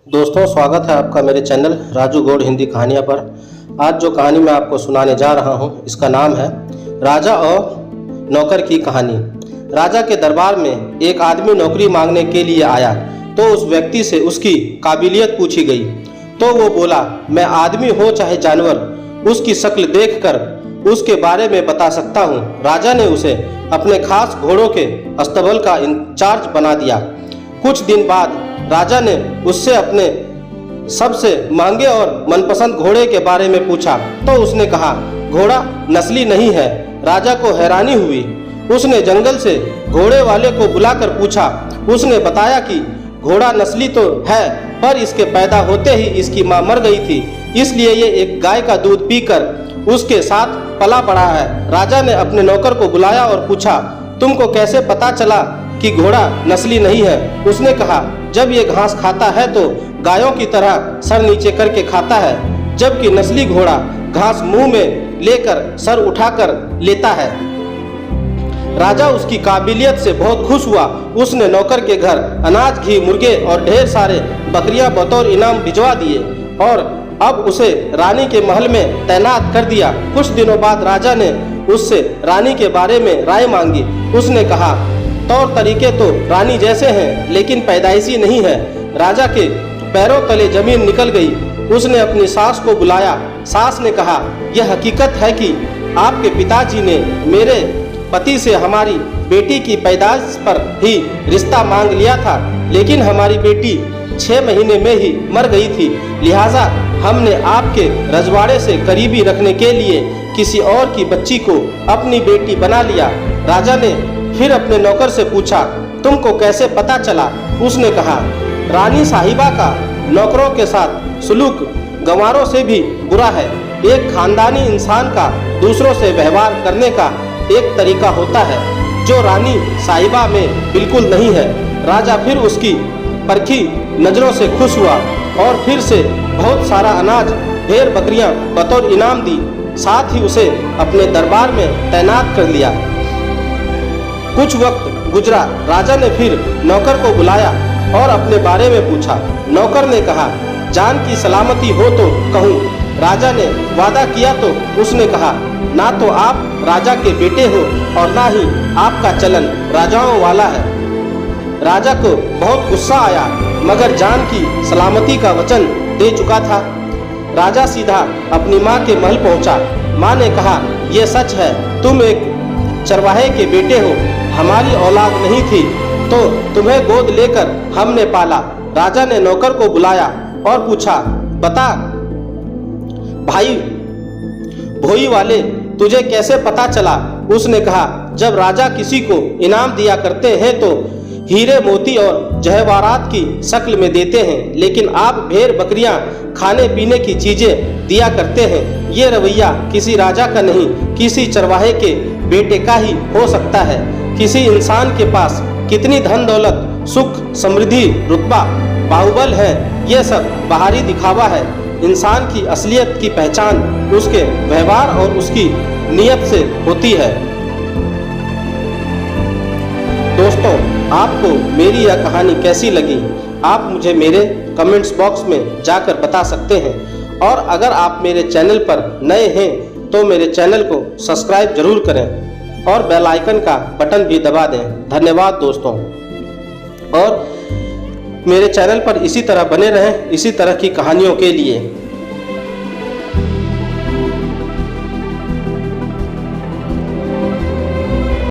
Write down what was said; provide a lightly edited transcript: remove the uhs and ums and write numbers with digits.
दोस्तों, स्वागत है आपका मेरे चैनल राजू गौड़ हिंदी कहानियाँ पर। आज जो कहानी मैं आपको सुनाने जा रहा हूँ इसका नाम है राजा और नौकर की कहानी। राजा के दरबार में एक आदमी नौकरी मांगने के लिए आया तो उस व्यक्ति से उसकी काबिलियत पूछी गई तो वो बोला, मैं आदमी हो चाहे जानवर, उसकी शक्ल देखकर उसके बारे में बता सकता हूँ। राजा ने उसे अपने खास घोड़ों के अस्तबल का इंचार्ज बना दिया। कुछ दिन बाद राजा ने उससे अपने सबसे महंगे और मनपसंद घोड़े के बारे में पूछा तो उसने कहा, घोड़ा नस्ली नहीं है। राजा को हैरानी हुई। उसने जंगल से घोड़े वाले को बुलाकर पूछा। उसने बताया कि घोड़ा नस्ली तो है, पर इसके पैदा होते ही इसकी मां मर गई थी, इसलिए ये एक गाय का दूध पीकर उसके साथ पला पड़ा है। राजा ने अपने नौकर को बुलाया और पूछा, तुमको कैसे पता चला कि घोड़ा नस्ली नहीं है? उसने कहा, जब ये घास खाता है तो गायों की तरह सर नीचे करके खाता है, जबकि नस्ली घोड़ा घास मुंह में लेकर सर उठाकर लेता है। राजा उसकी काबिलियत से बहुत खुश हुआ। उसने नौकर के घर अनाज, घी, मुर्गे और ढेर सारे बकरियां बतौर इनाम भिजवा दिए और अब उसे रानी के महल में तैनात कर दिया। कुछ दिनों बाद राजा ने उससे रानी के बारे में राय मांगी। उसने कहा, तौर तरीके तो रानी जैसे हैं, लेकिन पैदाइशी नहीं है। राजा के पैरों तले जमीन निकल गई। उसने अपनी सास को बुलाया। सास ने कहा, यह हकीकत है कि आपके पिताजी ने मेरे पति से हमारी बेटी की पैदाइश पर ही रिश्ता मांग लिया था, लेकिन हमारी बेटी 6 महीने में ही मर गई थी। लिहाजा हमने आपके रजवाड़े से करीबी रखने के लिए किसी और की बच्ची को अपनी बेटी बना लिया। राजा ने फिर अपने नौकर से पूछा, तुमको कैसे पता चला? उसने कहा, रानी साहिबा का नौकरों के साथ सुलूक गंवारों से भी बुरा है। एक खानदानी इंसान का दूसरों से व्यवहार करने का एक तरीका होता है जो रानी साहिबा में बिल्कुल नहीं है। राजा फिर उसकी परखी नजरों से खुश हुआ और फिर से बहुत सारा अनाज, ढेर बकरियां बतौर इनाम दी। साथ ही उसे अपने दरबार में तैनात कर लिया। कुछ वक्त गुजरा। राजा ने फिर नौकर को बुलाया और अपने बारे में पूछा। नौकर ने कहा, जान की सलामती हो तो कहूँ। राजा ने वादा किया तो उसने कहा, ना तो आप राजा के बेटे हो और ना ही आपका चलन राजाओं वाला है। राजा को बहुत गुस्सा आया, मगर जान की सलामती का वचन दे चुका था। राजा सीधा अपनी माँ के महल पहुँचा। माँ ने कहा, यह सच है, तुम एक चरवाहे के बेटे हो। हमारी औलाद नहीं थी तो तुम्हें गोद लेकर हमने पाला। राजा ने नौकर को बुलाया और पूछा, बता भाई भोई वाले, तुझे कैसे पता चला? उसने कहा, जब राजा किसी को इनाम दिया करते हैं तो हीरे मोती और जवाहरात की शक्ल में देते हैं, लेकिन आप भेड़ बकरियां, खाने पीने की चीजें दिया करते हैं। ये रवैया किसी राजा का नहीं, किसी चरवाहे के बेटे का ही हो सकता है। किसी इंसान के पास कितनी धन दौलत, सुख, समृद्धि, रुतबा, बाहुबल है, ये सब बाहरी दिखावा है। इंसान की असलियत की पहचान उसके व्यवहार और उसकी नीयत से होती है। दोस्तों, आपको मेरी यह कहानी कैसी लगी? आप मुझे मेरे कमेंट्स बॉक्स में जाकर बता सकते हैं और अगर आप मेरे चैनल पर नए हैं तो मेरे चैनल को सब्सक्राइब जरूर करें और बेल आइकन का बटन भी दबा दें। धन्यवाद दोस्तों, और मेरे चैनल पर इसी तरह बने रहें इसी तरह की कहानियों के लिए।